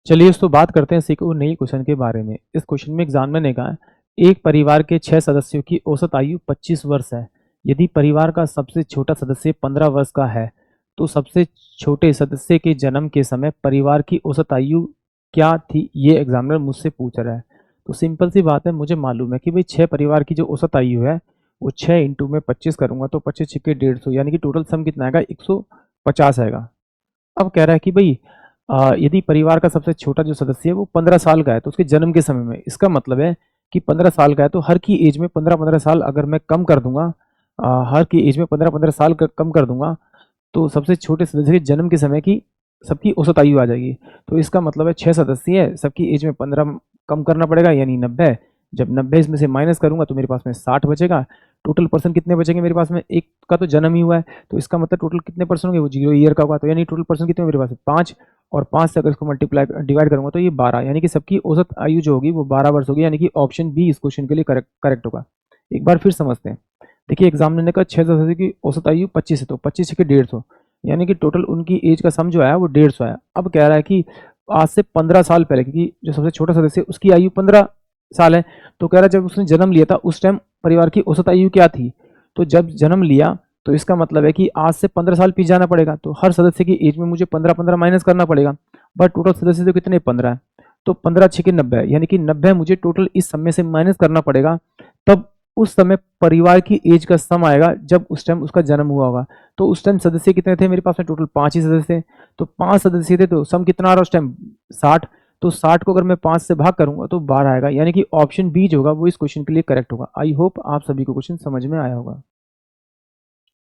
चलिए दोस्तों बात करते हैं सीखो नई क्वेश्चन के बारे में। इस क्वेश्चन में एग्जाम ने कहा है एक परिवार के 6 सदस्यों की औसत आयु 25 वर्ष है। यदि परिवार का सबसे छोटा सदस्य 15 वर्ष का है तो सबसे छोटे सदस्य के जन्म के समय परिवार की औसत आयु क्या थी, ये एग्जामिनर मुझसे पूछ रहा है। तो सिंपल सी बात है, मुझे मालूम है कि भाई 6 परिवार की जो औसत आयु है वो 6 इंटू में 25 करूंगा तो 25 छिक्के 150, यानी कि टोटल सम कितना आएगा 150 आएगा। अब कह रहा है कि भाई यदि परिवार का सबसे छोटा जो सदस्य है वो 15 साल का है तो उसके जन्म के समय में, इसका मतलब है कि 15 साल का है तो हर की एज में 15-15 साल अगर मैं कम कर दूंगा, हर की एज में 15-15 साल कम कर दूंगा तो सबसे छोटे सदस्य के जन्म के समय की सबकी औसत आयु आ जाएगी। तो इसका मतलब है 6 सदस्य है, सबकी एज में 15 कम करना पड़ेगा यानी 90। जब 90 इसमें से माइनस करूंगा तो मेरे पास में 60 बचेगा। टोटल पर्सन कितने बचेंगे मेरे पास में, एक का तो जन्म ही हुआ है तो इसका मतलब टोटल कितने पर्सन होंगे, वो 0 ईयर का होगा। तो यानी टोटल पर्सन कितने मेरे पास में 5, और 5 से अगर इसको मल्टीप्लाई डिवाइड करूंगा तो ये 12, यानी कि सबकी औसत आयु जो होगी वो 12 वर्ष होगी, यानी कि ऑप्शन बी इस क्वेश्चन के लिए करेक्ट होगा। एक बार फिर समझते हैं। देखिए एग्जामिनर ने कहा 6 सदस्य की औसत आयु 25 है तो 25 के 150, यानी कि टोटल उनकी एज का सम जो आया वो 150 आया। अब कह रहा है कि आज से 15 साल पहले, क्योंकि जो सबसे छोटा सदस्य उसकी आयु 15 साल है, तो कह रहा है जब उसने जन्म लिया था उस टाइम परिवार की औसत आयु क्या थी। तो जब जन्म लिया तो इसका मतलब है कि आज से 15 साल पीछे जाना पड़ेगा, तो हर सदस्य की एज में मुझे 15-15 माइनस करना पड़ेगा। बट टोटल सदस्य तो कितने 15 है, तो 15 छिके 90 है, यानी कि 90 मुझे टोटल इस समय से माइनस करना पड़ेगा। तब उस समय परिवार की एज का सम आएगा जब उस टाइम उसका जन्म हुआ होगा। तो उस टाइम सदस्य कितने थे मेरे पास में, टोटल 5 ही सदस्य थे। तो 5 सदस्य थे तो सम कितना आ रहा है उस टाइम 60। तो 60 को अगर मैं 5 से भाग करूंगा तो 12 आएगा, यानी कि ऑप्शन बी जो होगा वो इस क्वेश्चन के लिए करेक्ट होगा। आई होप आप सभी को क्वेश्चन समझ में आया होगा।